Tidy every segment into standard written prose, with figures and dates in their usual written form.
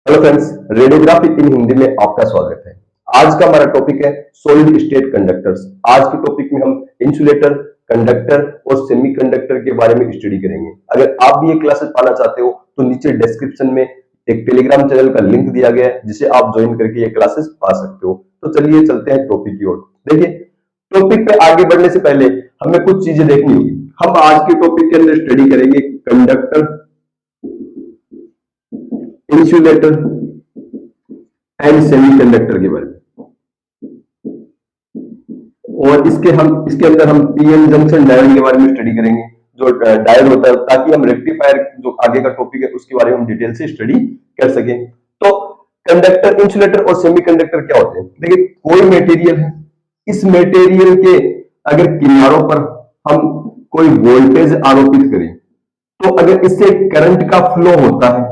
Hello friends, radiography इन हिंदी में आपका स्वागत है। आज का हमारा टॉपिक है सॉलिड स्टेट कंडक्टर्स। आज के टॉपिक में हम इंसुलेटर, कंडक्टर और सेमीकंडक्टर के बारे में स्टडी करेंगे। अगर आप भी ये क्लासेस पाना चाहते हो तो नीचे डिस्क्रिप्शन में एक टेलीग्राम चैनल का लिंक दिया गया है जिसे आप ज्वाइन करके ये क्लासेस पा सकते हो। तो चलिए चलते हैं टॉपिक की ओर। देखिए, टॉपिक पे आगे बढ़ने से पहले हमें कुछ चीजें देखनी होगी। हम आज के टॉपिक के अंदर स्टडी करेंगे कंडक्टर, इंसुलेटर एंड सेमीकंडक्टर के बारे में, और इसके अंदर हम पीएन जंक्शन डायोड के बारे में स्टडी करेंगे। जो डायोड होता है, ताकि हम रेक्टिफायर जो आगे का टॉपिक है उसके बारे में हम डिटेल से स्टडी कर सके। तो कंडक्टर, इंसुलेटर और सेमीकंडक्टर क्या होते हैं? देखिए, कोई मटेरियल है, इस मटेरियल के अगर किनारों पर हम कोई वोल्टेज आरोपित करें तो अगर इससे करंट का फ्लो होता है,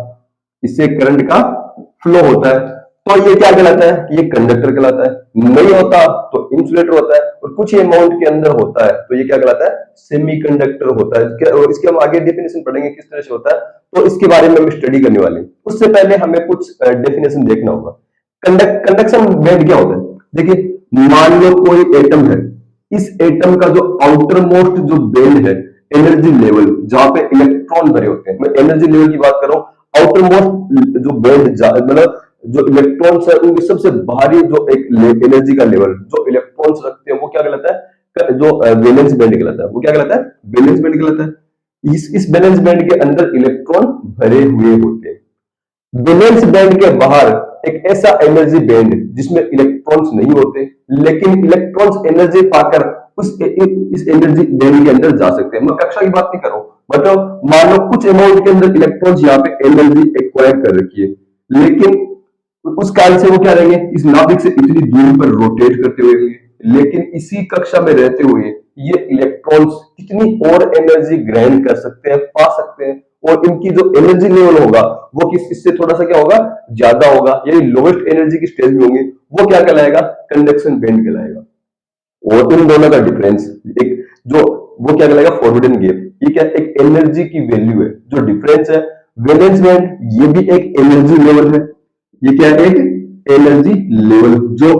इससे करंट का फ्लो होता है तो ये क्या कहलाता है? ये कंडक्टर कहलाता है। नहीं होता तो इंसुलेटर होता है, और कुछ अमाउंट के अंदर होता है तो ये क्या कहलाता है? सेमीकंडक्टर होता है। इसके हम आगे डेफिनेशन पढ़ेंगे किस तरह से होता है, तो इसके बारे में हम स्टडी करने वाले हैं। उससे पहले हमें कुछ डेफिनेशन देखना होगा। कंडक्शन बैंड क्या होता है? देखिए, मान लो कोई एटम है, इस एटम का जो आउटर मोस्ट जो बैंड है, एनर्जी लेवल, जहां पे इलेक्ट्रॉन भरे होते हैं, मैं एनर्जी लेवल की बात कर रहा हूं। आउटर मोस्ट जो बैंड, मतलब जो इलेक्ट्रॉन्स है उनकी सबसे बाहरी जो एक एनर्जी का लेवल जो इलेक्ट्रॉन्स रखते हैं वो क्या कहलाता है? जो वैलेंस बैंड कहलाता है। वो क्या कहलाता है? वैलेंस बैंड कहलाता है। इस वैलेंस बैंड के अंदर इलेक्ट्रॉन भरे हुए होते हैं। वैलेंस बैंड के बाहर एक ऐसा एनर्जी बैंड जिसमें इलेक्ट्रॉन्स नहीं होते, लेकिन इलेक्ट्रॉन्स एनर्जी पाकर इस एनर्जी बैंड के अंदर जा सकते हैं। मैं कक्षा की बात नहीं कर रहा हूं, मतलब मान लो कुछ अमाउंट के अंदर इलेक्ट्रॉन्स यहाँ पे एनर्जी एक्वायर कर रखी है, लेकिन उस कारण से वो क्या रहेंगे? इस नाभिक से इतनी दूरी पर रोटेट करते हुए, लेकिन इसी कक्षा में रहते हुए ये इलेक्ट्रॉन्स कितनी और एनर्जी ग्रहण कर सकते हैं, पा सकते हैं, और इनकी जो एनर्जी लेवल होगा वो इससे थोड़ा सा क्या होगा? ज्यादा होगा, यानी लोएस्ट एनर्जी की स्टेज में होंगे। वो क्या कहलाएगा? कंडक्शन बैंड कहलाएगा। और इन दोनों का डिफरेंस एक जो वो क्या कहलाएगा? Forwarding gap. ये क्या? एक एनर्जी की वैल्यू है। जो डिफरेंस है वैलेंस बैंड, ये भी एक एनर्जी लेवल है। ये क्या है? एक एनर्जी लेवल जो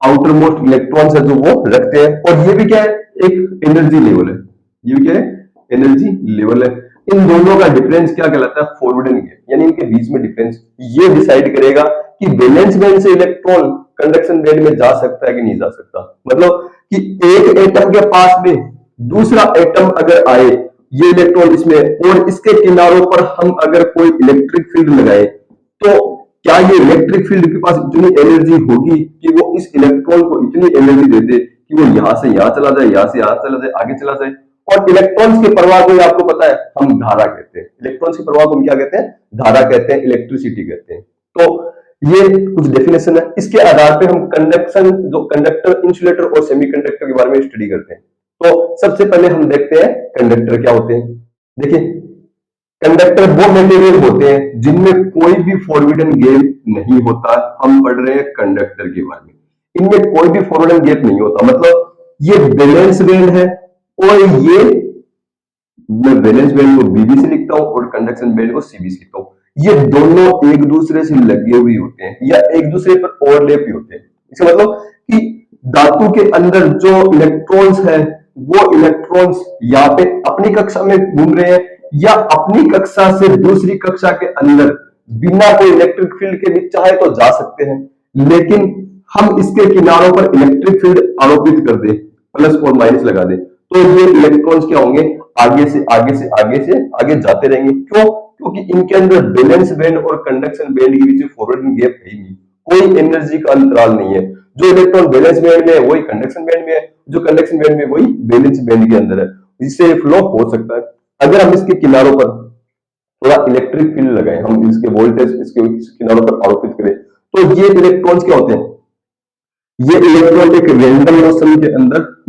आउटर मोस्ट इलेक्ट्रॉन्स है जो वो रखते हैं, और ये भी क्या है? एक एनर्जी लेवल है। ये भी क्या है? एनर्जी लेवल है। इन दोनों का डिफरेंस क्या कहलाता है? फॉरवर्डिंग गैप, यानी इनके बीच में डिफरेंस ये डिसाइड करेगा कि वैलेंस बैंड से इलेक्ट्रॉन कंडक्शन बैंड में जा सकता है कि नहीं जा सकता। मतलब कि एक एटम के पास में दूसरा एटम अगर आए, ये इलेक्ट्रॉन इसमें, और इसके किनारों पर हम अगर कोई इलेक्ट्रिक फील्ड लगाए तो क्या ये इलेक्ट्रिक फील्ड के पास इतनी एनर्जी होगी कि वो इस इलेक्ट्रॉन को इतनी एनर्जी दे दे कि वो यहां से यहां चला जाए, यहां से यहां चला जाए, आगे चला जाए। और इलेक्ट्रॉन्स के प्रवाह को आपको पता है हम धारा कहते हैं। इलेक्ट्रॉन्स के प्रवाह को हम क्या कहते हैं? धारा कहते हैं, इलेक्ट्रिसिटी कहते हैं। तो ये कुछ डेफिनेशन है। इसके आधार पे हम कंडक्शन, जो कंडक्टर, इंसुलेटर और सेमीकंडक्टर के बारे में स्टडी करते हैं। तो सबसे पहले हम देखते हैं कंडक्टर क्या होते हैं। देखिए, कंडक्टर वो मटेरियल होते हैं जिनमें कोई भी फॉरवर्डिंग गैप नहीं होता। हम पढ़ रहे हैं कंडक्टर के बारे में, इनमें कोई भी फॉरवर्डिंग गैप नहीं होता। मतलब ये बैलेंस बैंड है, और ये मैं बैलेंस बैंड को बीबी से लिखता हूं और कंडक्शन बैंड को सीबी से लिखता हूं। ये दोनों एक दूसरे से लगे हुए होते हैं या एक दूसरे पर ओवरलैप ही होते हैं। इसका मतलब कि धातु के अंदर जो इलेक्ट्रॉन्स है वो इलेक्ट्रॉन्स यहाँ पे अपनी कक्षा में घूम रहे हैं या अपनी कक्षा से दूसरी कक्षा के अंदर बिना कोई इलेक्ट्रिक फील्ड के भी चाहे तो जा सकते हैं, लेकिन हम इसके किनारों पर इलेक्ट्रिक फील्ड आरोपित कर दे, प्लस और माइनस लगा दे, तो ये इलेक्ट्रॉन्स क्या होंगे? आगे से आगे से आगे से आगे जाते रहेंगे। क्यों? क्योंकि इनके अंदर बैलेंस बैंड और कंडक्शन बैंड के बीच फॉरवर्डिंग गैप है ही नहीं, कोई एनर्जी का अंतराल नहीं है। जो इलेक्ट्रॉन बैलेंस बैंड में है वही कंडक्शन बैंड में है, जो कंडक्शन बैंड में वही बैलेंस बैंड के अंदर है, इससे फ्लो हो सकता है। अगर हम इसके किनारों पर थोड़ा इलेक्ट्रिक फील्ड लगाएं, हम इसके वोल्टेज इसके किनारों पर आरोपित करें, तो ये इलेक्ट्रॉन्स क्या होते हैं? ये इलेक्ट्रॉन एक रैंडम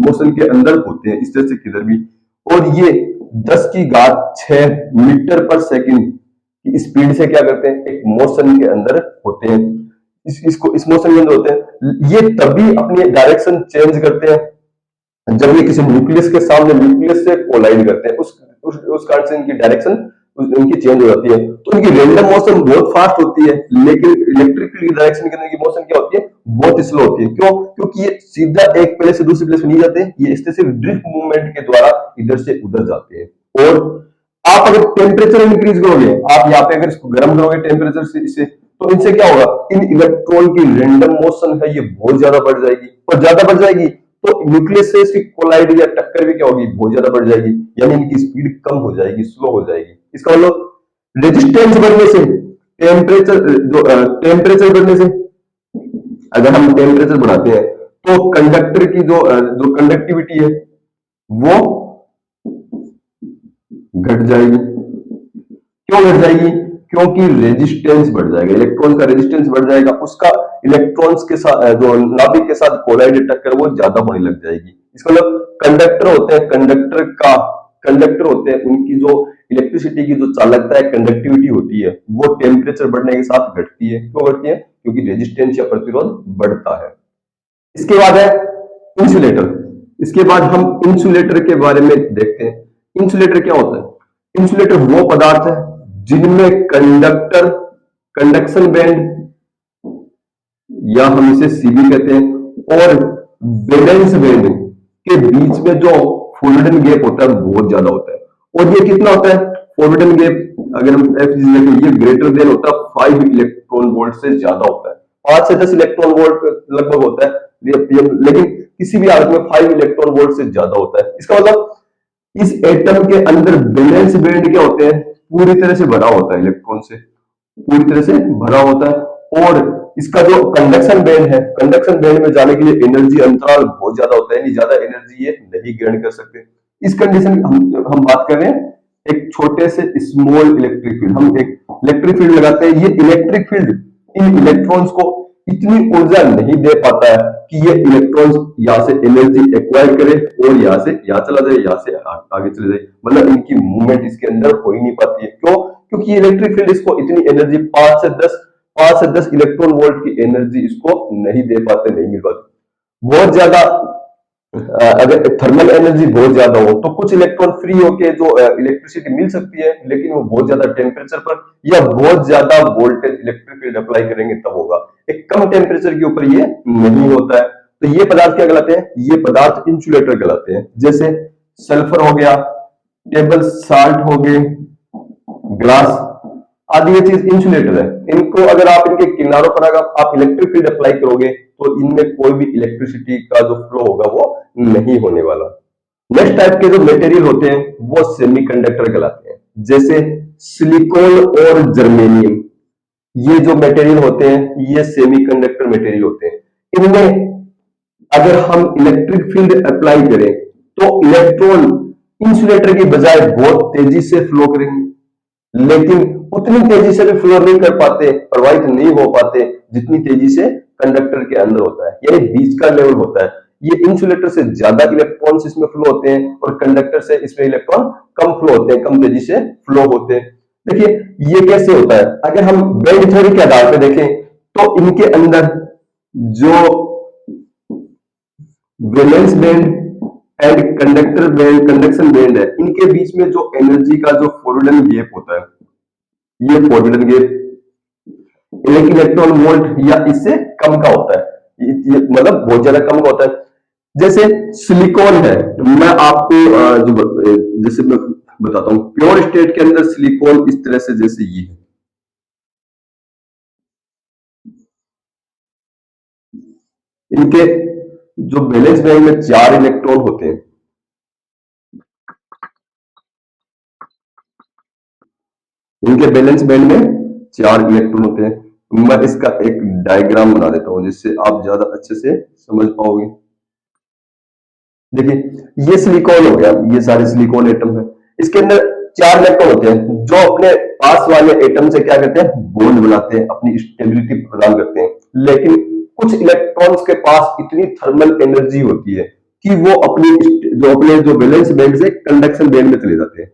मोशन के अंदर होते हैं, इस तरह से किधर भी, और ये 10⁶ मीटर पर सेकंड की स्पीड से क्या करते हैं? एक मोशन के अंदर होते हैं। इस मोशन के अंदर होते हैं। ये तभी अपनी डायरेक्शन चेंज करते हैं जब ये किसी न्यूक्लियस के सामने न्यूक्लियस से कोलाइड करते हैं, उस कारण से इनकी डायरेक्शन उनकी चेंज हो जाती है, तो उनकी रेंडम मोशन बहुत फास्ट होती है, लेकिन इलेक्ट्रिक फील्ड की डायरेक्शन के अंदर की मोशन क्या होती है, बहुत स्लो होती है। क्यों? क्योंकि ये सीधा एक प्लेस से दूसरी प्लेस में नहीं जाते, ये इससे सिर्फ ड्रिफ्ट मूवमेंट के द्वारा इधर से उधर जाते हैं। और आप अगर टेम्परेचर इंक्रीज करोगे, आप यहाँ पे अगर इसको गर्म करोगे टेम्परेचर से इसे, तो इनसे क्या होगा, इन इलेक्ट्रॉन की रेंडम मोशन है ये बहुत ज्यादा बढ़ जाएगी, और ज्यादा बढ़ जाएगी तो न्यूक्लियस से इसकी कोलाइड या टक्कर भी क्या होगी, बहुत ज्यादा बढ़ जाएगी, यानी इनकी स्पीड कम हो जाएगी, स्लो हो जाएगी। इसका मतलब रेजिस्टेंस बढ़ने से, टेम्परेचर बढ़ने से, अगर हम टेम्परेचर बढ़ाते हैं तो कंडक्टर की जो कंडक्टिविटी है वो घट जाएगी। क्यों घट जाएगी? क्योंकि रेजिस्टेंस बढ़ जाएगा, इलेक्ट्रॉन का रेजिस्टेंस बढ़ जाएगा, उसका इलेक्ट्रॉन्स के साथ जो नाभिक के साथ कोलाइड टक्कर वो ज्यादा होने लग जाएगी। इसका मतलब कंडक्टर होते हैं, कंडक्टर होते हैं, उनकी जो इलेक्ट्रिसिटी की जो चालकता है, कंडक्टिविटी होती है, वो टेम्परेचर बढ़ने के साथ घटती है। क्यों घटती है? क्योंकि रेजिस्टेंस या प्रतिरोध बढ़ता है। इसके बाद है इंसुलेटर। इसके बाद हम इंसुलेटर के बारे में देखते हैं। इंसुलेटर क्या होता है? इंसुलेटर वो पदार्थ है जिनमें कंडक्शन बैंड, या हम इसे सीबी कहते हैं, और वैलेंस बैंड के बीच में जो फोर्बिडन गैप होता है बहुत ज्यादा होता है। और ये कितना होता है फोर्बिडन गैप? अगर हम देखें, ये ग्रेटर देन होता है 5 इलेक्ट्रॉन वोल्ट से ज्यादा होता है, 5 से 10 इलेक्ट्रॉन वोल्ट लगभग होता है, लेकिन किसी भी हालत में 5 इलेक्ट्रॉन वोल्ट से ज्यादा होता है। इसका मतलब इस एटम के अंदर वैलेंस बैंड क्या होते हैं, पूरी तरह से भरा होता है, इलेक्ट्रॉन से पूरी तरह से भरा होता है। और इसका जो कंडक्शन बैंड है, कंडक्शन बैंड में जाने के लिए एनर्जी अंतराल बहुत ज्यादा होता है, यानी ज्यादा एनर्जी ये नहीं ग्रहण कर सकते। इस कंडीशन हम बात कर रहे हैं एक छोटे से स्मॉल इलेक्ट्रिक फील्ड, हम एक इलेक्ट्रिक फील्ड लगाते हैं, ये इलेक्ट्रिक फील्ड इन इलेक्ट्रॉन्स को इतनी ऊर्जा नहीं दे पाता है कि ये इलेक्ट्रॉन्स यहाँ से एनर्जी एक्वायर करे और यहाँ से यहाँ चला जाए, यहाँ से आगे चले जाए, मतलब इनकी मूवमेंट इसके अंदर हो ही नहीं पाती है। क्यों? क्योंकि ये इलेक्ट्रिक फील्ड इसको इतनी एनर्जी 5 से 10 इलेक्ट्रॉन वोल्ट की एनर्जी इसको नहीं दे पाते, नहीं मिल पाती। बहुत ज्यादा अगर थर्मल एनर्जी बहुत ज्यादा हो तो कुछ इलेक्ट्रॉन फ्री होके जो इलेक्ट्रिसिटी मिल सकती है, लेकिन वो बहुत ज्यादा टेम्परेचर पर या बहुत ज्यादा वोल्टेज इलेक्ट्रिक फील्ड अप्लाई करेंगे तब होगा। एक कम टेम्परेचर के ऊपर ये नहीं होता है। तो ये पदार्थ क्या कहलाते हैं? ये पदार्थ इंसुलेटर कहलाते हैं। जैसे सल्फर हो गया, टेबल साल्ट हो गए, ग्लास आदि, ये चीज इंसुलेटर है। इनको अगर आप इनके किनारों पर अगर आप इलेक्ट्रिक फील्ड अप्लाई करोगे तो इनमें कोई भी इलेक्ट्रिसिटी का जो फ्लो होगा वो नहीं होने वाला। नेक्स्ट टाइप के जो मटेरियल होते हैं वो सेमीकंडक्टर कहलाते हैं। जैसे सिलिकॉन और जर्मेनियम, ये जो मटेरियल होते हैं ये सेमीकंडक्टर मटेरियल होते हैं। इनमें अगर हम इलेक्ट्रिक फील्ड अप्लाई करें तो इलेक्ट्रॉन इंसुलेटर की बजाय बहुत तेजी से फ्लो करेंगे, लेकिन उतनी तेजी से भी फ्लो नहीं कर पाते, प्रवाहित नहीं हो पाते जितनी तेजी से कंडक्टर के अंदर होता है, यानी बीच का लेवल होता है। ये इंसुलेटर से ज्यादा इलेक्ट्रॉन्स इसमें फ्लो होते हैं और कंडक्टर से इसमें इलेक्ट्रॉन कम फ्लो होते हैं, कम तेजी से फ्लो होते हैं। देखिए ये कैसे होता है? अगर हम बैंड थ्योरी के आधार पर देखें तो इनके अंदर जो valence band and conduction band है, इनके बीच में जो एनर्जी का जो फोर्बिडन गैप होता है, ये फोर्बिडन गैप 1 इलेक्ट्रॉन वोल्ट या इससे कम का होता है, मतलब बहुत ज्यादा कम का होता है। जैसे सिलिकॉन है, मैं आपको जैसे मैं बताता हूं, प्योर स्टेट के अंदर सिलिकॉन इस तरह से जैसे ये है, इनके जो वैलेंस बैंड में 4 इलेक्ट्रॉन होते हैं, इनके वैलेंस बैंड में 4 इलेक्ट्रॉन होते हैं। मैं इसका एक डायग्राम बना देता हूं जिससे आप ज्यादा अच्छे से समझ पाओगे। देखिए ये सिलिकॉन हो गया, ये सारे सिलिकॉन एटम है, इसके अंदर 4 इलेक्ट्रॉन होते हैं जो अपने पास वाले एटम से क्या करते हैं, बॉन्ड बनाते हैं, अपनी स्टेबिलिटी प्रदान करते हैं। लेकिन कुछ इलेक्ट्रॉन्स के पास इतनी थर्मल एनर्जी होती है कि वो अपने जो वैलेंस बैंड से कंडक्शन बैंड में चले जाते हैं,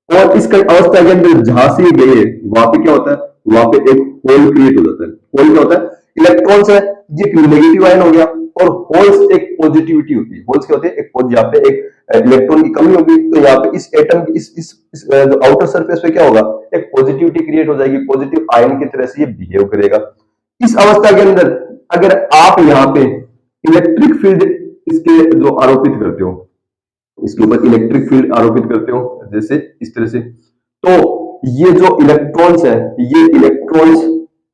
और इस अवस्था के अंदर जहां से गए वहां पे क्या होता है, वहां पे एक होल क्रिएट हो जाता है। होल क्या होता है? इलेक्ट्रॉन्स है, ये नेगेटिव आयन हो गया, और होल्स एक पॉजिटिविटी होती है। होल्स क्या होते हैं, एक यहाँ पे एक इलेक्ट्रॉन की कमी होगी, तो यहाँ पे इस एटम की इस जो आउटर सरफेस पे क्या होगा, एक पॉजिटिविटी क्रिएट हो जाएगी, पॉजिटिव आयन की तरह से ये बिहेव करेगा। इस अवस्था के अंदर अगर आप यहाँ पे इलेक्ट्रिक फील्ड इसके जो आरोपित करते हो, इसके ऊपर इलेक्ट्रिक फील्ड आरोपित करते हो जैसे इस तरह से, तो ये जो इलेक्ट्रॉन्स है, ये इलेक्ट्रॉन्स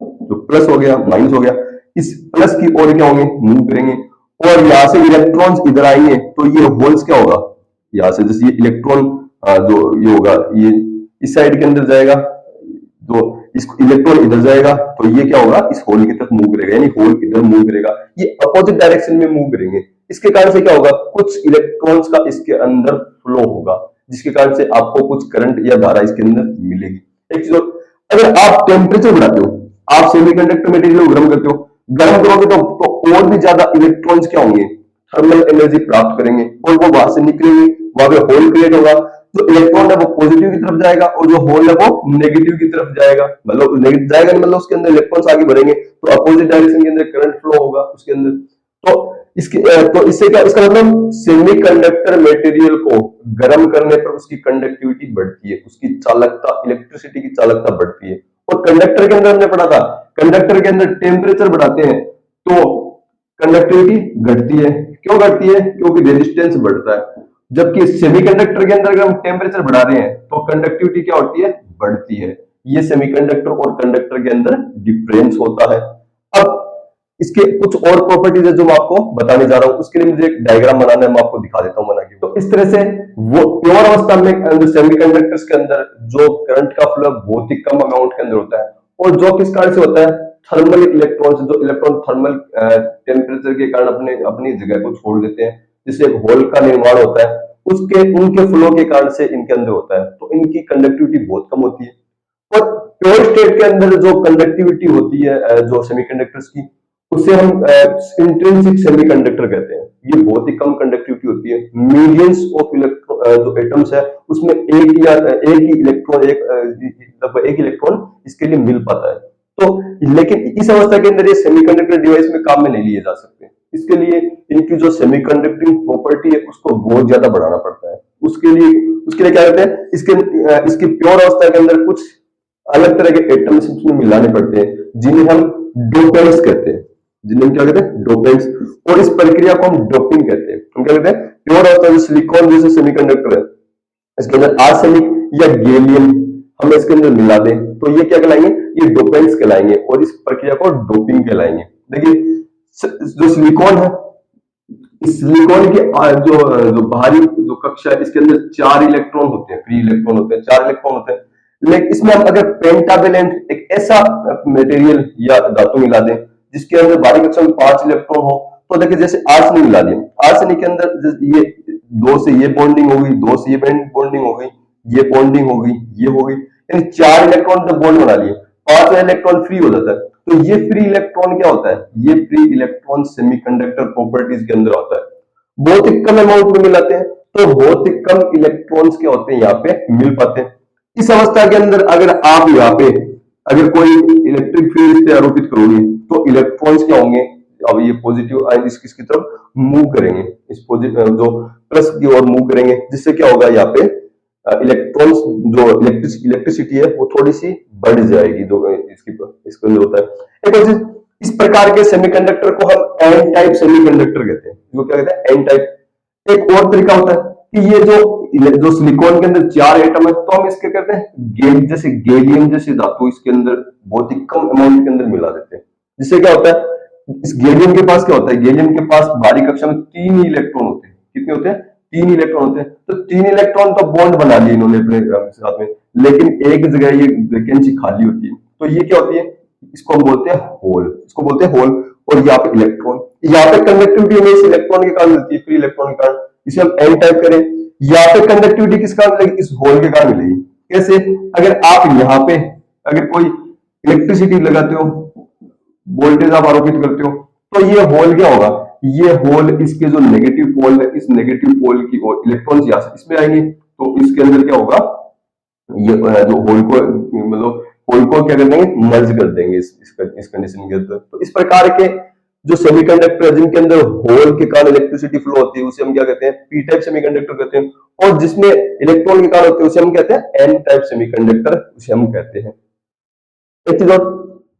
जो प्लस हो गया माइनस हो गया, इस प्लस की ओर क्या होंगे, मूव करेंगे, और यहां से इलेक्ट्रॉन्स इधर आएंगे, तो ये होल्स क्या होगा, यहां से जैसे ये इलेक्ट्रॉन जो ये होगा, ये इस साइड के अंदर जाएगा, जो इस इलेक्ट्रॉन इधर जाएगा, तो ये क्या होगा, इस होल की तरफ मूव करेगा, यानी होल इधर मूव करेगा, ये अपोजिट डायरेक्शन में मूव करेंगे। इसके कारण से क्या होगा, कुछ इलेक्ट्रॉन्स का इसके अंदर फ्लो होगा, जिसके कारण से आपको कुछ करंट या धारा इसके अंदर मिलेगी। एक चीज, अगर आप टेम्परेचर बढ़ाते हो, आप सेमीकंडक्टर मटेरियल को गर्म करते हो, गर्म करोगे तो और भी ज्यादा इलेक्ट्रॉन्स क्या होंगे, थर्मल एनर्जी प्राप्त करेंगे, और वो वहां से निकलेंगे, वहां पे होल क्रिएट होगा, जो इलेक्ट्रॉन है वो पॉजिटिव की तरफ जाएगा, और जो होल है वो नेगेटिव की तरफ जाएगा, मतलब नेगेटिव जाएगा, मतलब उसके अंदर इलेक्ट्रॉन्स आगे बढ़ेंगे, तो अपोजिट डायरेक्शन के अंदर करंट फ्लो होगा उसके अंदर। तो इसके तो इससे क्या, इसका मतलब सेमीकंडक्टर मटेरियल को गर्म करने पर उसकी कंडक्टिविटी बढ़ती है, उसकी चालकता, इलेक्ट्रिसिटी की चालकता बढ़ती है। और कंडक्टर के अंदर हमने पढ़ा था, कंडक्टर के अंदर टेम्परेचर बढ़ाते हैं तो कंडक्टिविटी घटती है। क्यों घटती है, क्योंकि रेजिस्टेंस बढ़ता है। जबकि सेमीकंडक्टर के अंदर अगर हम टेम्परेचर बढ़ा रहे हैं तो कंडक्टिविटी क्या होती है, बढ़ती है। ये सेमीकंडक्टर और कंडक्टर के अंदर डिफरेंस होता है। अब इसके कुछ और प्रॉपर्टीज है जो मैं आपको बताने जा रहा हूं, उसके लिए मुझे एक डायग्राम बनाना है, मैं आपको दिखा देता हूं बना के। तो इस तरह से वो प्योर अवस्था में सेमीकंडक्टर्स के अंदर जो करंट का फ्लो बहुत ही कम अमाउंट के अंदर होता है, और जो किस कारण से होता है, थर्मल इलेक्ट्रॉन्स, जो इलेक्ट्रॉन थर्मल टेम्परेचर के कारण अपने अपनी जगह को छोड़ देते हैं, जिससे एक होल का निर्माण होता है, उसके उनके फ्लो के कारण से इनके अंदर होता है, तो इनकी कंडक्टिविटी बहुत कम होती है। और प्योर स्टेट के अंदर जो कंडक्टिविटी होती है जो सेमीकंडक्टर्स की, उसे हम इंट्रिंसिक सेमीकंडक्टर कहते हैं। ये बहुत ही कम कंडक्टिविटी होती है, मिलियंस ऑफ जो एटम्स है उसमें एक ही इलेक्ट्रॉन, लगभग एक इलेक्ट्रॉन इसके लिए मिल पाता है। तो लेकिन इस अवस्था के अंदर ये सेमीकंडक्टर डिवाइस में काम में नहीं लिए जा सकते। इसके लिए इनकी जो सेमीकंडक्टिंग प्रॉपर्टी है उसको बहुत ज्यादा बढ़ाना पड़ता है। उसके लिए क्या कहते हैं, इसकी प्योर अवस्था के अंदर कुछ अलग तरह के एटम्स इसमें मिलाने पड़ते हैं, जिन्हें हम डोपेंट्स कहते हैं, जिन्हें हम क्या कहते हैं, डोपेंट्स। और इस प्रक्रिया को हम डोपिंग कहते हैं। हम क्या कहते हैं, प्योर अवस्था जो सिलिकॉन जैसे सेमीकंडक्टर है, इसके अंदर आर्सेनिक या गैलियम हम इसके अंदर मिला दें तो ये क्या कहलाएंगे, ये डोपेंट्स कहलाएंगे, और इस प्रक्रिया को डोपिंग कहलाएंगे। देखिए जो सिलिकॉन है, इस सिलिकॉन के जो बाहरी जो कक्षा है, इसके अंदर 4 इलेक्ट्रॉन होते हैं, फ्री इलेक्ट्रॉन होते हैं, 4 इलेक्ट्रॉन होते हैं। लेकिन इसमें हम अगर पेंटावेलेंट एक ऐसा मटेरियल या धातु मिला दें जिसके अंदर बाहरी कक्षा में 5 इलेक्ट्रॉन हो, तो देखिए जैसे आर्सेनिक मिला दिया, आर्सेनिक के अंदर ये 2 से ये बॉन्डिंग होगी, 2 से ये बॉन्डिंग हो गई, ये बॉन्डिंग हो गई, ये हो गई, यानी 4 इलेक्ट्रॉन तो बॉन्ड बना लिए, 5वां इलेक्ट्रॉन फ्री हो जाता है। तो ये फ्री इलेक्ट्रॉन क्या होता है, ये फ्री इलेक्ट्रॉन सेमीकंडक्टर प्रॉपर्टीज के अंदर होता है। बहुत ही कम अमाउंट में मिलाते हैं, तो बहुत ही कम इलेक्ट्रॉन्स क्या होते हैं यहाँ पे मिल पाते हैं। इस अवस्था के अंदर अगर आप यहाँ पे अगर कोई इलेक्ट्रिक फील्ड से आरोपित करोगे तो इलेक्ट्रॉन्स क्या होंगे, अब ये पॉजिटिव आयन इसकी तरफ मूव करेंगे, इस पॉजिटिव जो प्लस की ओर मूव करेंगे, जिससे क्या होगा, यहाँ पे इलेक्ट्रॉन्स जो इलेक्ट्रिसिटी है वो थोड़ी सी बढ़ जाएगी, जो इसके अंदर होता है। एक और चीज, इस प्रकार के सेमीकंडक्टर को हम एन टाइप सेमीकंडक्टर कहते हैं। जो क्या कहते हैं, एन टाइप। एक और तरीका होता है कि ये जो सिलिकॉन के अंदर 4 एटम है, तो हम इसके कहते हैं जैसे गैलियम जैसे धातु इसके अंदर बहुत ही कम अमाउंट के अंदर मिला देते हैं, जिससे क्या होता है, इस गैलियम के पास क्या होता है, गैलियम के पास बाहरी कक्षा में 3 ही इलेक्ट्रॉन होते हैं। कितने होते हैं, 3 इलेक्ट्रॉन होते हैं। तो 3 इलेक्ट्रॉन तो बॉन्ड बना लिए इन्होंने अपने साथ में, लेकिन एक जगह ये वैकेंसी खाली होती है, तो ये क्या होती है, इसको हम बोलते हैं होल, इसको बोलते हैं होल। और यहाँ पे इलेक्ट्रॉन, यहाँ पे कंडक्टिविटी हमें इस इलेक्ट्रॉन के कारण मिलती है, फ्री इलेक्ट्रॉन के कारण, इसे हम एन टाइप करें। यहाँ पे कंडक्टिविटी किस कारण मिलेगी, इस होल के कारण मिलेगी। कैसे, अगर आप यहाँ पे अगर कोई इलेक्ट्रिसिटी लगाते हो, वोल्टेज आप आरोपित करते हो, तो ये होल क्या होगा, ये होल इसके जो नेगेटिव पोल है, इस नेगेटिव पोल की ओर इलेक्ट्रॉन यहाँ से इसमें आएंगे, तो इसके अंदर क्या होगा, ये जो होल को मतलब होल को क्या कर देंगे, मर्ज कर देंगे इस कंडीशन के अंदर। तो इस प्रकार के जो सेमीकंडक्टर है जिनके अंदर होल के कारण इलेक्ट्रिसिटी फ्लो होती है उसे हम क्या कहते हैं, पी टाइप सेमीकंडक्टर कहते हैं। और जिसमें इलेक्ट्रॉन के कारण होते हैं उसे हम कहते हैं एन टाइप सेमीकंडक्टर, उसे हम कहते हैं। एक चीज और,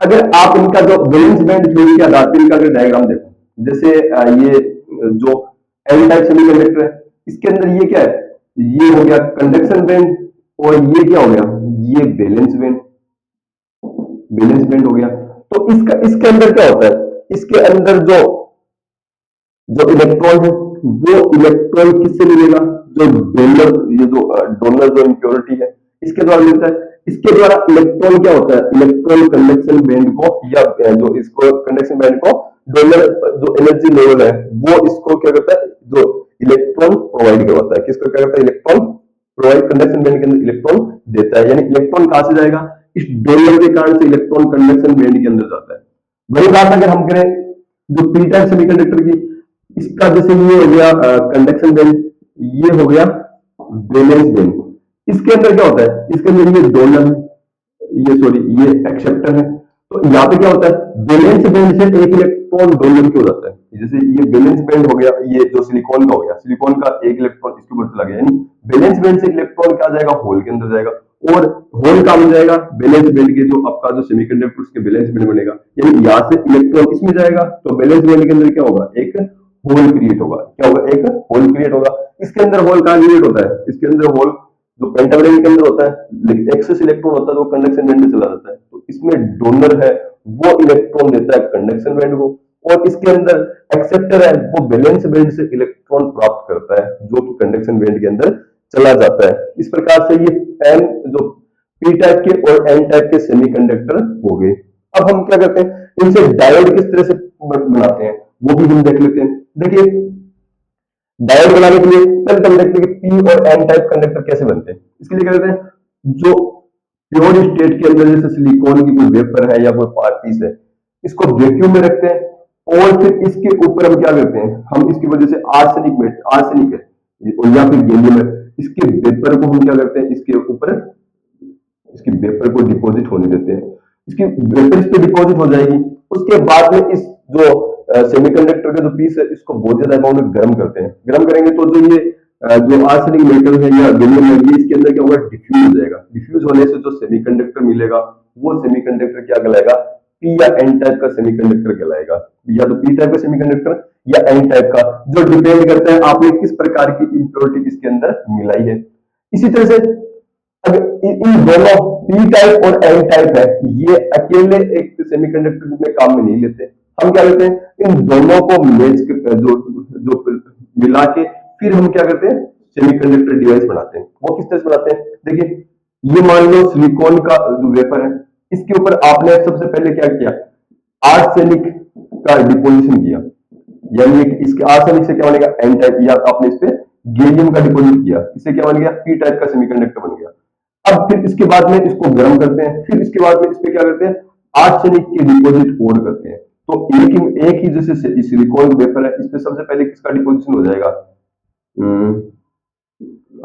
अगर आप इनका जो वैलेंस बैंड थ्योरी के आधार पर इनका अगर डायग्राम देखो, जैसे ये जो एन टाइप सेमीकंडक्टर है, इसके अंदर ये क्या है, ये हो गया कंडक्शन बैंड, और ये क्या हो गया, ये वैलेंस बैंड, वैलेंस बैंड हो गया। तो इसके अंदर क्या होता है, इसके अंदर जो जो इलेक्ट्रॉन है वो इलेक्ट्रॉन किससे मिलेगा, जो डोनर, ये जो डोनर जो इम्प्योरिटी है इसके द्वारा मिलता है। इसके द्वारा इलेक्ट्रॉन क्या होता है, इलेक्ट्रॉन कंडक्शन बैंड को, या जो इसको कंडक्शन बैंड को डोनर जो एनर्जी लेवल है वो इसको क्या करता है, जो इलेक्ट्रॉन प्रोवाइड करवाता है। किसको क्या करता है, इलेक्ट्रॉन प्रोवाइड, कंडक्शन बैंड के अंदर इलेक्ट्रॉन देता है। यानी इलेक्ट्रॉन कहां से जाएगा, इस डोनर के कारण से इलेक्ट्रॉन कंडक्शन बैंड के अंदर जाता है। वही बात अगर हम करें जो पी टाइप सेमीकंडक्टर की, इसका जैसे ये हो गया कंडक्शन बैंड, ये हो गया वैलेंस बैंड। इसके अंदर क्या होता है, इसके अंदर ये डोनर, ये सॉरी ये एक्सेप्टर है। तो यहाँ पे क्या होता है, वैलेंस बैंड से एक इलेक्ट्रॉन डोनर की हो जाता है। जैसे ये वैलेंस बैंड हो गया, ये जो सिलिकॉन का हो गया, सिलिकॉन का एक इलेक्ट्रॉन इसके ऊपर चला गया, यानी वैलेंस बैंड से इलेक्ट्रॉन क्या जाएगा, होल के अंदर जाएगा, और होल का बन जाएगा वैलेंस बैंड के, जो आपका जो सेमीकंडक्टर उसके वैलेंस बैंड बनेगा। यानी यहाँ से इलेक्ट्रॉन इसमें जाएगा तो वैलेंस बैंड के अंदर क्या होगा, एक होल क्रिएट होगा। क्या होगा, एक होल क्रिएट होगा। इसके अंदर होल कहां क्रिएट होता है, इसके अंदर होल जो पेंटावैलेंट के अंदर होता है, लेकिन एक्सेस इलेक्ट्रॉन होता है तो कंडक्शन बैंड में चला जाता है। तो इसमें डोनर है वो इलेक्ट्रॉन देता है कंडक्शन बैंड को, और इसके अंदर एक्सेप्टर है वो वैलेंस बैंड से इलेक्ट्रॉन प्राप्त करता है जो कि कंडक्शन बैंड के अंदर चला जाता है। इस प्रकार से ये एन जो पी टाइप के और एन टाइप के सेमीकंडक्टर हो गए। अब हम क्या करते हैं, इनसे डायोड किस तरह से बनाते हैं वो भी हम देख लेते हैं। देखिए डायोड बनाने के लिए पहले हम देखते हैं कि पी और एन टाइप कंडक्टर कैसे बनते हैं। इसके लिए क्या करते हैं, जो प्योर स्टेट के अंदर जैसे सिलिकॉन की कोई वेपर है या कोई पार्ट पीस है, इसको वैक्यूम में रखते हैं, और फिर इसके ऊपर हम क्या करते हैं, हम इसकी वजह से आर्सेनिक है या फिर गैलियम है, इसके वेपर को हम क्या करते हैं, इसके ऊपर इसकी वेपर को डिपॉजिट होने देते हैं। इसकी वेपर इस पे डिपॉजिट हो जाएगी। उसके बाद में इस जो सेमीकंडक्टर का जो पीस है इसको बहुत ज्यादा अमाउंट में गर्म करते हैं। गर्म करेंगे तो जो ये जो आर्सेनिक मेटल है या गैलियम है, ये इसके अंदर क्या होगा, डिफ्यूज हो जाएगा। डिफ्यूज होने से जो सेमीकंडक्टर मिलेगा वो सेमीकंडक्टर क्या कहलाएगा, पी या एन टाइप का सेमीकंडक्टर कहलाएगा। या तो पी टाइप का सेमीकंडक्टर या एन टाइप का, जो डिपेंड करता है आपने किस प्रकार की इंप्योरिटी इसके अंदर मिलाई है। इसी तरह से अगर इन दोनों पी टाइप और एन टाइप है, ये अकेले एक सेमीकंडक्टर में काम में नहीं लेते। हम क्या करते हैं, इन दोनों को मैच जो मिला के फिर हम क्या करते हैं, सेमीकंडक्टर डिवाइस बनाते हैं। वो किस तरह से बनाते हैं, देखिए ये मान लो सिलिकॉन का जो वेफर है, इसके ऊपर आपने सबसे पहले क्या किया, आर्सेनिक का डिपोजिशन किया, यानी इसके आर्सेनिक से क्या बनेगा, एन टाइप, या आपने इस पे गैलियम का डिपोजिट किया, इससे क्या बन गया, पी टाइप का सेमीकंडक्टर बन गया। अब फिर इसके बाद में इसको गर्म करते हैं, फिर इसके बाद में इस पे क्या करते हैं, आर्सेनिक के डिपोजिट और करते हैं। तो एक ही जैसे सिलिकॉन वेफर है, इस पे सबसे पहले किसका डिपोजिशन हो जाएगा,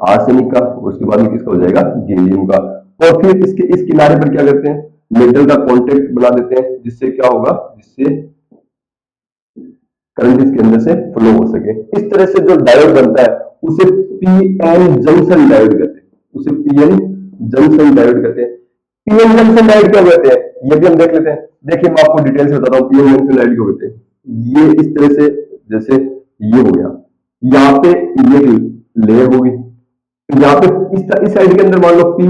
आर्सेनिक का, उसके बाद में किसका हो जाएगा, गैलियम का। और फिर इसके इस किनारे पर क्या करते हैं, मेटल का कॉन्टेक्ट बना देते हैं, जिससे क्या होगा, जिससे करंट इसके अंदर से फ्लो हो सके। इस तरह से जो डायोड बनता है उसे पीएन जंक्शन डायोड कहते हैं, उसे पीएन जंक्शन डायोड कहते हैं। पीएन जंक्शन डायोड क्या कहते हैं, ये भी हम देख लेते हैं। देखिए मैं आपको डिटेल से बताता हूँ पीएन जंक्शन डायोड क्यों कहते हैं। ये इस तरह से, जैसे ये हो गया, यहाँ पे ये लेयर होगी, यहाँ पे इस साइड के अंदर मान लो पी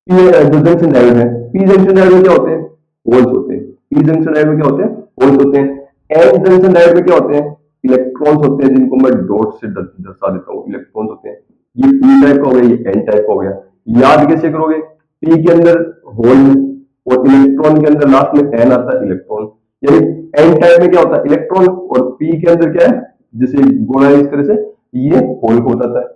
जो जंक्शन डायोड है, पी जंक्शन डायोड में क्या होते हैं, होल्स होते हैं। पी जंक्शन डायोड में क्या होते हैं, होल्स होते हैं। एन जंक्शन डायोड में क्या होते हैं, इलेक्ट्रॉन्स होते हैं, जिनको मैं डॉट से दर्शा देता हूँ, इलेक्ट्रॉन्स होते हैं। ये पी टाइप का हो गया, ये एन टाइप का हो गया। याद कैसे करोगे, पी के अंदर होल और इलेक्ट्रॉन के अंदर लास्ट में एन आता है, इलेक्ट्रॉन। यानी एन टाइप में क्या होता है, इलेक्ट्रॉन, और पी के अंदर क्या है, जैसे गोला है इस तरह से, ये होल हो जाता है।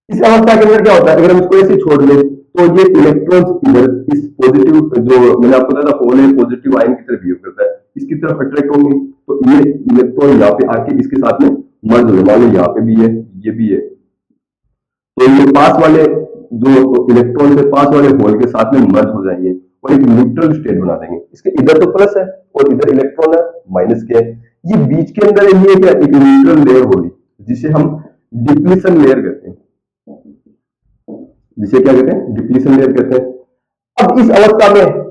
इस अवस्था के अंदर क्या होता है, अगर हम इसको ऐसे छोड़ दें तो ये इलेक्ट्रॉन्स इधर इस पॉजिटिव, जो मैंने आपको बताया था होल है, पॉजिटिव आयन की तरफ बिहेव करता है, इसकी तरफ अट्रैक्ट होंगे, तो ये इलेक्ट्रॉन यहाँ पे आके इसके साथ में मर्ज हो जाएगा। यहाँ पे भी है, ये भी है, तो ये पास वाले जो इलेक्ट्रॉन से पास वाले होल के साथ में मर्ज हो जाएंगे, और एक न्यूट्रल स्टेट बना देंगे। इसके इधर तो प्लस है और इधर इलेक्ट्रॉन है माइनस के है। ये बीच के अंदर ये क्या एक न्यूट्रल लेयर होगी जिसे हम डिप्लीशन लेयर कहते हैं, जिसे क्या कहते हैं डिप्लीशन लेयर कहते हैं। अब इस अवस्था में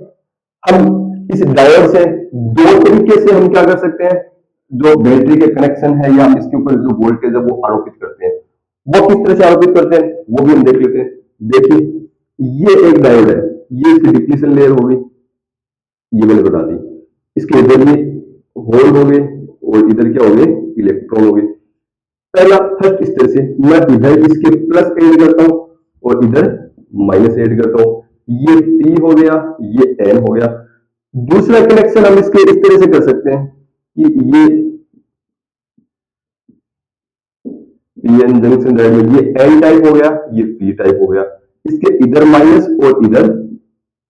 हम इस डायोड से दो तरीके से हम क्या कर सकते हैं, जो बैटरी के कनेक्शन है या इसके ऊपर जो वोल्टेज है वो आरोपित करते हैं। वो किस तरह से आरोपित करते हैं वो भी हम देख लेते हैं। देखिए ये एक डायोड है, ये इसकी डिप्लीशन लेयर होगी, ये मैंने बता दी। इसके इधर ये होल हो गए और इधर क्या हो गए इलेक्ट्रॉन हो गए। पहला फर्स्ट इस तरह से मैं इधर इसके प्लस ऐड करता हूं और इधर माइनस ऐड करता हूं, ये P हो गया ये N हो गया। दूसरा कनेक्शन हम इसके इस तरह से कर सकते हैं कि ये PN जंक्शन डायोड में ये N टाइप हो गया ये P टाइप हो गया। इसके इधर माइनस और इधर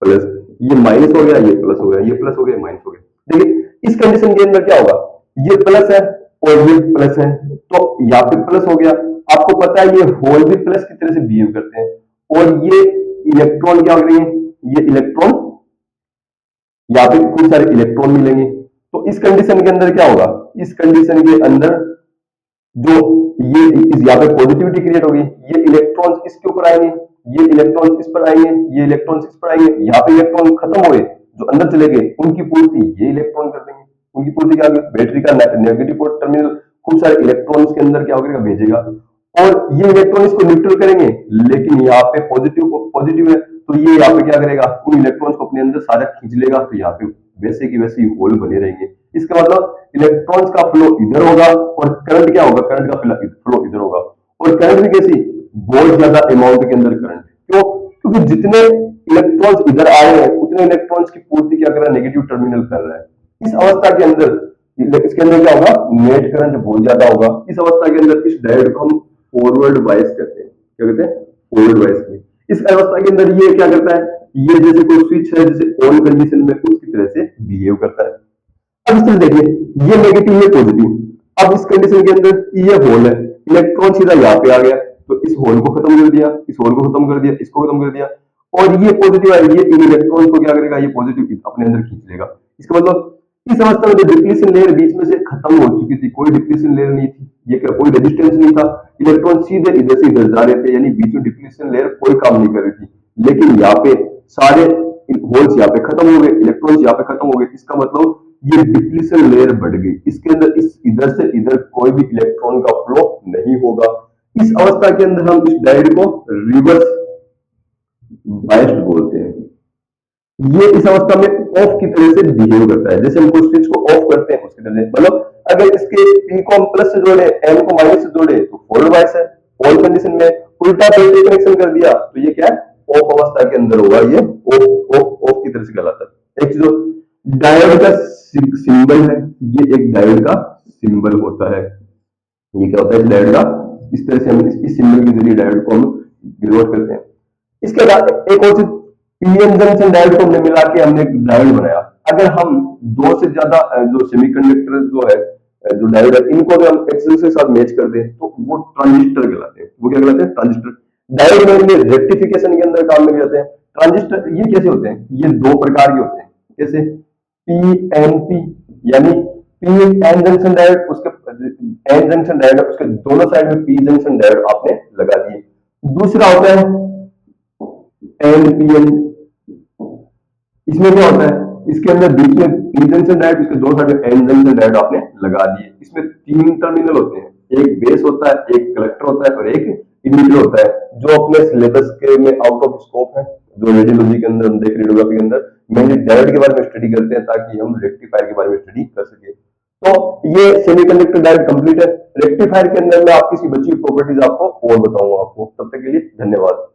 प्लस, ये माइनस हो गया ये प्लस हो गया, ये प्लस हो गया माइनस हो गया। देखिए इस कंडीशन के अंदर क्या होगा, ये प्लस है और ये प्लस है तो यहाँ पे प्लस हो गया। आपको पता है ये होल भी प्लस की तरह से बिहेव करते हैं और ये इलेक्ट्रॉन क्या हो रही है, ये इलेक्ट्रॉन यहाँ पे खूब सारे इलेक्ट्रॉन मिलेंगे। तो इस कंडीशन के अंदर क्या होगा, इस कंडीशन के अंदर जो ये यहाँ पे पॉजिटिविटी क्रिएट होगी, ये इलेक्ट्रॉन्स इसके ऊपर आएंगे, ये इलेक्ट्रॉन्स इस पर आएंगे, ये इलेक्ट्रॉन्स इस पर आएंगे। यहाँ पे इलेक्ट्रॉन खत्म हुए जो अंदर चले गए उनकी पूर्ति ये इलेक्ट्रॉन कर देंगे। उनकी पूर्ति क्या होगी, बैटरी का नेगेटिव टर्मिनल खूब सारे इलेक्ट्रॉन्स के अंदर क्या होगा भेजेगा और ये इलेक्ट्रॉन इसको न्यूट्रल करेंगे। लेकिन यहाँ पे पॉजिटिव है तो ये यहाँ पे क्या करेगा, उन इलेक्ट्रॉन्स को अपने अंदर सारा खींच लेगा। तो यहाँ पे वैसे की वैसे होल बने रहेंगे। इसका मतलब इलेक्ट्रॉन्स का फ्लो इधर होगा और करंट क्या होगा, करंट का फ्लो इधर होगा। और करंट भी कैसी, बहुत ज्यादा अमाउंट के अंदर करंट। क्यों, क्योंकि जितने इलेक्ट्रॉन्स इधर आ रहे हैं उतने इलेक्ट्रॉन्स की पूर्ति क्या कर रहा है, नेगेटिव टर्मिनल कर रहा है। इस अवस्था के अंदर इसके अंदर क्या होगा, नेट करंट बहुत ज्यादा होगा। इस अवस्था के अंदर इस डायोड को हम फॉरवर्ड बायस कहते हैं। क्या कहते हैं, फॉरवर्ड बायस। इस अवस्था के अंदर ये क्या करता है, ये जैसे कोई स्विच है जैसे ऑन कंडीशन में उसकी तरह से बिहेव करता है। अब इस तरह देखिए ये नेगेटिव है पॉजिटिव। अब इस कंडीशन के अंदर ये होल है, इलेक्ट्रॉन सीधा यहाँ पे आ गया तो इस होल को खत्म कर दिया, इस होल को खत्म कर दिया, इसको खत्म कर दिया और ये पॉजिटिव है, ये इन इलेक्ट्रॉन को क्या करेगा, ये पॉजिटिव अपने अंदर खींच लेगा। इसका मतलब इस अवस्था में जो डिप्लीशन लेयर बीच में से खत्म हो चुकी थी, कोई डिप्लीशन लेयर नहीं थी, ये क्या कोई रेजिस्टेंस नहीं था, इलेक्ट्रॉन सीधे इधर से इधर जा रहे थे, यानी बीच में डिप्लीशन लेयर कोई काम नहीं कर रही थी। लेकिन यहाँ पे सारे होल्स यहाँ पे खत्म हो गए, इलेक्ट्रॉन्स यहाँ पे खत्म हो गए। इसका मतलब ये डिप्लीशन लेयर बढ़ गई, इसके अंदर इस इधर से इधर कोई भी इलेक्ट्रॉन का फ्लो नहीं होगा। इस अवस्था के अंदर हम इस डायोड को रिवर्स बायस्ड बोलते हैं। ये इस अवस्था में ऑफ की तरह से बिहेव करता है, जैसे हम कोई स्विच को ऑफ करते हैं उसकी तरह से। मतलब अगर इसके P को हम प्लस से जोड़े, N को माइनस से जोड़े तो फॉरवर्ड बायस है। ऑन कंडीशन में उल्टा बैटरी कनेक्शन कर दिया तो ये क्या है, ऑफ अवस्था के अंदर होगा, ये ऑफ की तरह से कहलाता है। एक जो डायोड का सिंबल है, ये एक डायोड का सिंबल होता है। ये क्या होता है, इस डायोड का इस तरह से हम इस सिंबल के जरिए डायोड को हम डिनोट करते हैं। इसके बाद एक और चीज, पीएन जंक्शन डायोड को हमने मिला के हमने एक डायोड बनाया। अगर हम दो से ज्यादा जो सेमीकंडक्टर जो है, जो डायोड है, इनको अगर हम एक दूसरे के साथ मैच कर दें तो वो ट्रांजिस्टर कहलाते हैं। वो क्या कहलाते हैं, ट्रांजिस्टर। डायोड में रेक्टिफिकेशन के अंदर काम में जाते हैं। ट्रांजिस्टर ये कैसे होते हैं, ये दो प्रकार के होते हैं। जैसे पीएनपी यानी पी एन जंक्शन डायोड, उसके एन जंक्शन डायोड उसके दोनों साइड में पी जंक्शन डायोड आपने लगा दिए। दूसरा होता है एनपीएन। इसमें क्या होता है, इसके अंदर बीच में पी जंक्शन डायोड, इसके दोनों साइड में एन जंक्शन डायोड आपने लगा दिए। इसमें तीन टर्मिनल होते हैं, एक बेस होता है, एक कलेक्टर होता है और एक इमिटर होता है, जो अपने सिलेबस के में आउट ऑफ स्कोप है। जो रेडियोलॉजी के अंदर हम देख, रेडियोग्राफी के अंदर मेनली डायोड के बारे में स्टडी करते हैं ताकि हम रेक्टिफायर के बारे में स्टडी कर सके। तो ये सेमीकंडक्टर डायोड कंप्लीट है। रेक्टिफायर के अंदर मैं आपकी बची प्रॉपर्टीज आपको और बताऊंगा आपको। तब तक के लिए धन्यवाद।